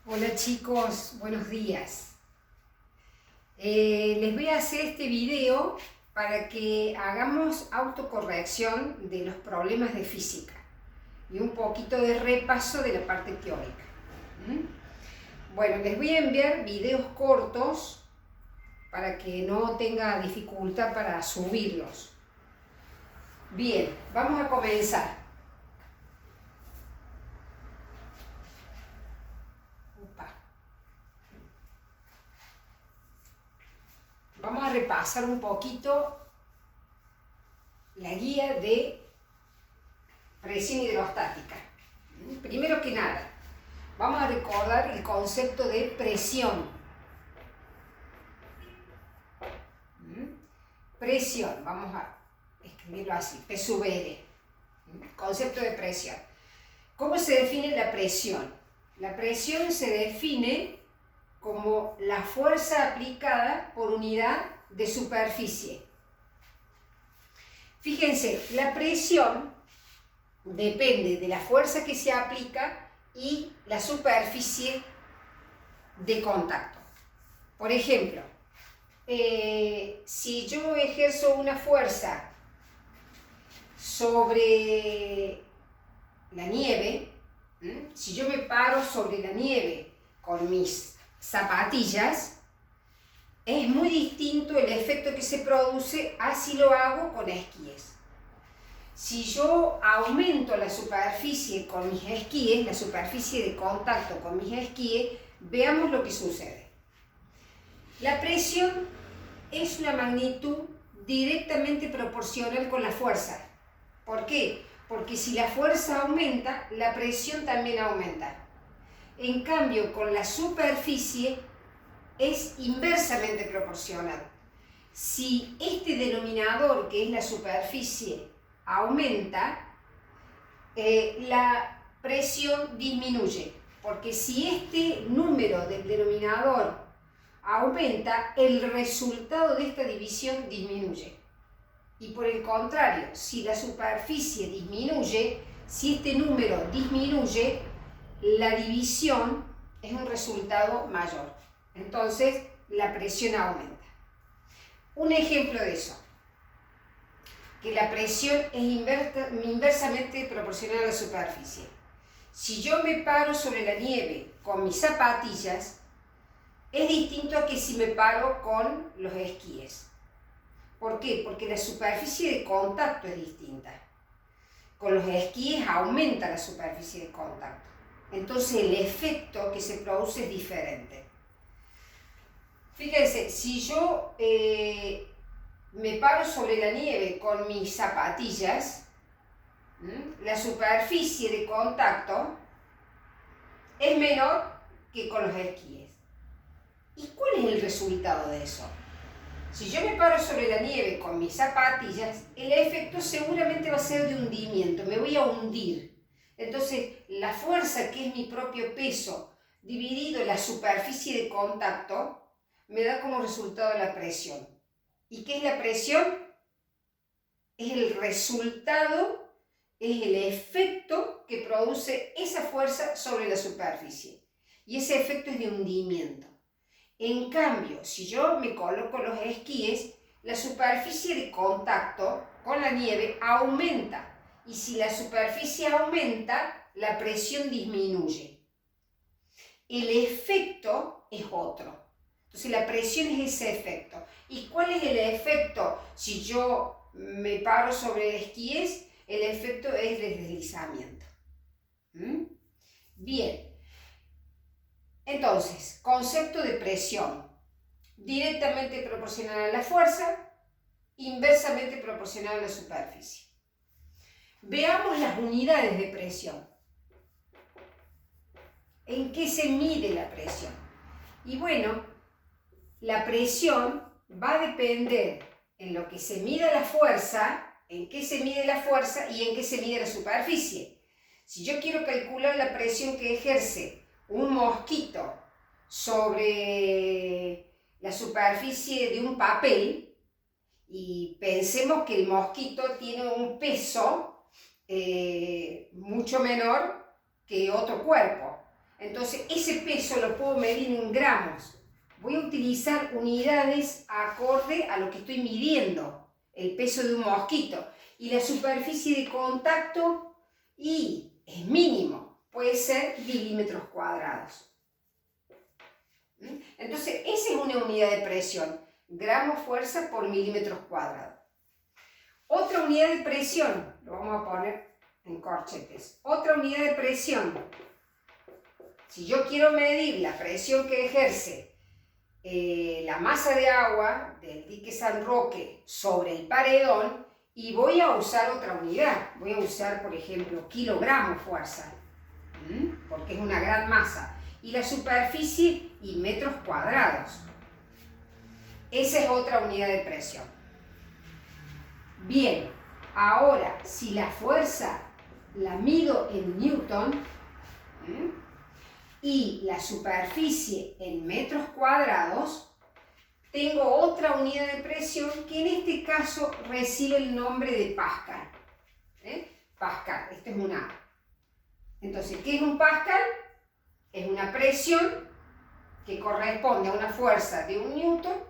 Hola chicos, buenos días. Les voy a hacer este video para que hagamos autocorrección de los problemas de física y un poquito de repaso de la parte teórica. Bueno, les voy a enviar videos cortos para que no tenga dificultad para subirlos. Bien, vamos a comenzar. Vamos a repasar un poquito la guía de presión hidrostática. Primero que nada, vamos a recordar el concepto de presión. Presión, vamos a escribirlo así, P sub R. Concepto de presión. ¿Cómo se define la presión? La presión se define como la fuerza aplicada por unidad de superficie. Fíjense, la presión depende de la fuerza que se aplica y la superficie de contacto. Por ejemplo, si yo ejerzo una fuerza sobre la nieve, si yo me paro sobre la nieve con mis zapatillas, es muy distinto el efecto que se produce a si lo hago con esquíes. Si yo aumento la superficie con mis esquíes, la superficie de contacto con mis esquíes, veamos lo que sucede. La presión es una magnitud directamente proporcional con la fuerza. ¿Por qué? Porque si la fuerza aumenta, la presión también aumenta. En cambio, con la superficie es inversamente proporcional. Si este denominador, que es la superficie, aumenta, la presión disminuye. Porque si este número del denominador aumenta, el resultado de esta división disminuye. Y por el contrario, si la superficie disminuye, si este número disminuye, la división es un resultado mayor. Entonces, la presión aumenta. Un ejemplo de eso, que la presión es inversamente proporcional a la superficie. Si yo me paro sobre la nieve con mis zapatillas, es distinto a que si me paro con los esquíes. ¿Por qué? Porque la superficie de contacto es distinta. Con los esquíes aumenta la superficie de contacto. Entonces el efecto que se produce es diferente. Fíjense, si yo me paro sobre la nieve con mis zapatillas, la superficie de contacto es menor que con los esquíes. ¿Y cuál es el resultado de eso? Si yo me paro sobre la nieve con mis zapatillas, el efecto seguramente va a ser de hundimiento, me voy a hundir. Entonces, la fuerza, que es mi propio peso, dividido la superficie de contacto, me da como resultado la presión. ¿Y qué es la presión? Es el resultado, es el efecto que produce esa fuerza sobre la superficie. Y ese efecto es de hundimiento. En cambio, si yo me coloco los esquíes, la superficie de contacto con la nieve aumenta. Y si la superficie aumenta, la presión disminuye. El efecto es otro. Entonces la presión es ese efecto. ¿Y cuál es el efecto? Si yo me paro sobre esquíes, el efecto es de deslizamiento. Bien. Entonces, concepto de presión. Directamente proporcional a la fuerza, inversamente proporcional a la superficie. Veamos las unidades de presión. ¿En qué se mide la presión? Y bueno, la presión va a depender en lo que se mide la fuerza, en qué se mide la fuerza y en qué se mide la superficie. Si yo quiero calcular la presión que ejerce un mosquito sobre la superficie de un papel, y pensemos que el mosquito tiene un peso mucho menor que otro cuerpo. Entonces ese peso lo puedo medir en gramos. Voy a utilizar unidades acorde a lo que estoy midiendo, el peso de un mosquito. Y la superficie de contacto es mínimo, puede ser milímetros cuadrados. Entonces esa es una unidad de presión, gramos fuerza por milímetros cuadrados. Otra unidad de presión, lo vamos a poner en corchetes. Otra unidad de presión. Si yo quiero medir la presión que ejerce la masa de agua del dique San Roque sobre el paredón, y voy a usar otra unidad. Voy a usar, por ejemplo, kilogramos fuerza, porque es una gran masa. Y la superficie y metros cuadrados. Esa es otra unidad de presión. Bien, ahora, si la fuerza la mido en newton y la superficie en metros cuadrados, tengo otra unidad de presión que en este caso recibe el nombre de Pascal. Pascal, esto es una. Entonces, ¿qué es un Pascal? Es una presión que corresponde a una fuerza de 1 newton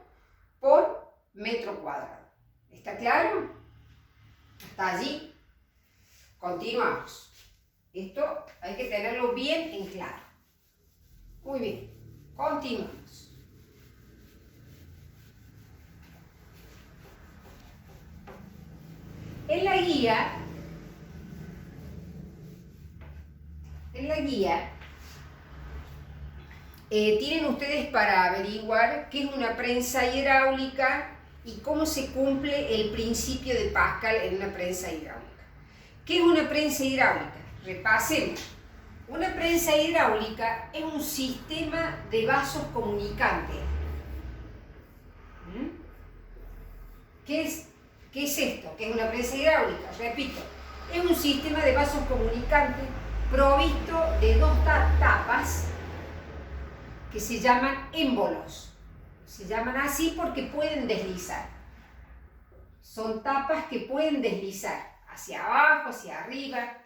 por metro cuadrado. ¿Está claro? ¿Hasta allí? Continuamos. Esto hay que tenerlo bien en claro. Muy bien, continuamos. En la guía tienen ustedes para averiguar qué es una prensa hidráulica y cómo se cumple el principio de Pascal en una prensa hidráulica. ¿Qué es una prensa hidráulica? Repasemos. Una prensa hidráulica es un sistema de vasos comunicantes. ¿Qué es esto? ¿Qué es una prensa hidráulica? Repito, es un sistema de vasos comunicantes provisto de dos tapas que se llaman émbolos. Se llaman así porque pueden deslizar. Son tapas que pueden deslizar hacia abajo, hacia arriba.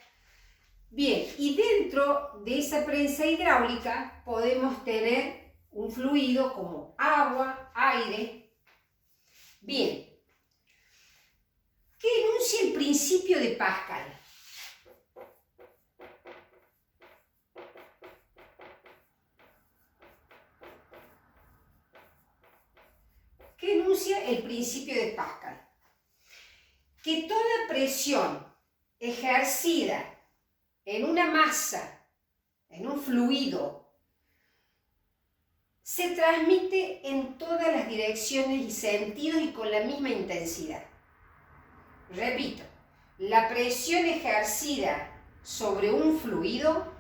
Bien, y dentro de esa prensa hidráulica podemos tener un fluido como agua, aire. Bien, ¿qué enuncia el principio de Pascal? ¿Qué enuncia el principio de Pascal? Que toda presión ejercida en una masa, en un fluido, se transmite en todas las direcciones y sentidos y con la misma intensidad. Repito, la presión ejercida sobre un fluido,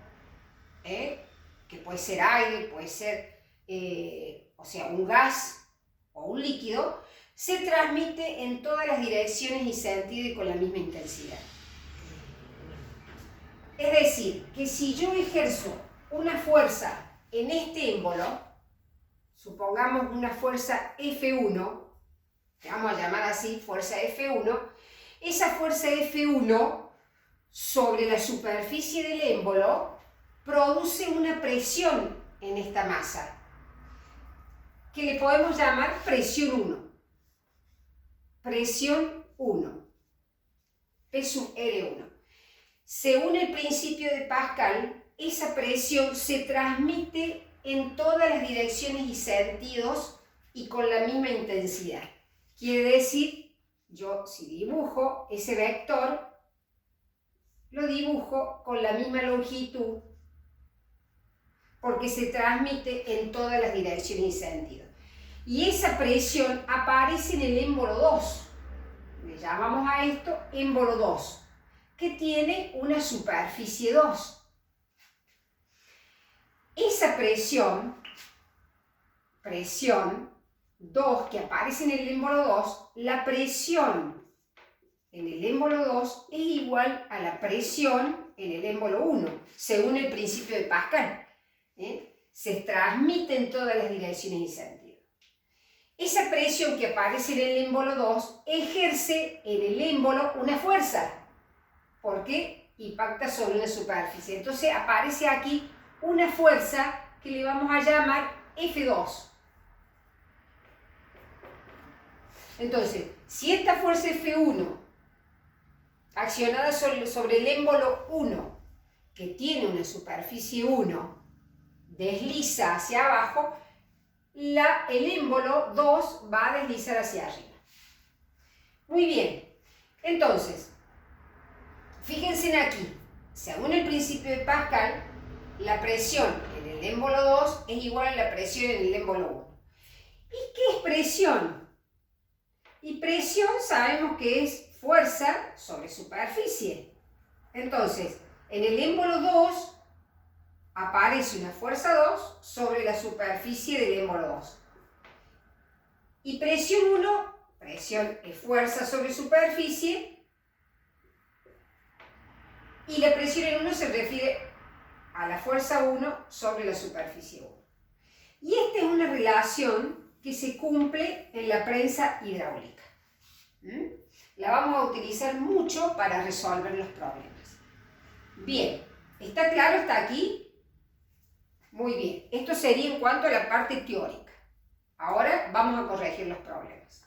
que puede ser aire, puede ser un gas o un líquido, se transmite en todas las direcciones y sentidos y con la misma intensidad. Es decir, que si yo ejerzo una fuerza en este émbolo, supongamos una fuerza F1, que vamos a llamar así, fuerza F1, esa fuerza F1 sobre la superficie del émbolo produce una presión en esta masa, que le podemos llamar presión 1. Presión 1. P sub R1. Según el principio de Pascal, esa presión se transmite en todas las direcciones y sentidos y con la misma intensidad. Quiere decir, yo si dibujo ese vector, lo dibujo con la misma longitud porque se transmite en todas las direcciones y sentidos. Y esa presión aparece en el émbolo 2. Le llamamos a esto émbolo 2. Que tiene una superficie 2. Esa presión 2 que aparece en el émbolo 2, la presión en el émbolo 2 es igual a la presión en el émbolo 1, según el principio de Pascal. Se transmite en todas las direcciones y sentidos. Esa presión que aparece en el émbolo 2 ejerce en el émbolo una fuerza, porque impacta sobre una superficie. Entonces aparece aquí una fuerza que le vamos a llamar F2. Entonces, si esta fuerza F1, accionada sobre el émbolo 1, que tiene una superficie 1, desliza hacia abajo, el émbolo 2 va a deslizar hacia arriba. Muy bien, entonces, fíjense aquí, según el principio de Pascal, la presión en el émbolo 2 es igual a la presión en el émbolo 1. ¿Y qué es presión? Y presión sabemos que es fuerza sobre superficie. Entonces, en el émbolo 2 aparece una fuerza 2 sobre la superficie del émbolo 2. Y presión 1, presión es fuerza sobre superficie, y la presión en 1 se refiere a la fuerza 1 sobre la superficie 1. Y esta es una relación que se cumple en la prensa hidráulica. La vamos a utilizar mucho para resolver los problemas. Bien, ¿está claro hasta aquí? Muy bien, esto sería en cuanto a la parte teórica. Ahora vamos a corregir los problemas.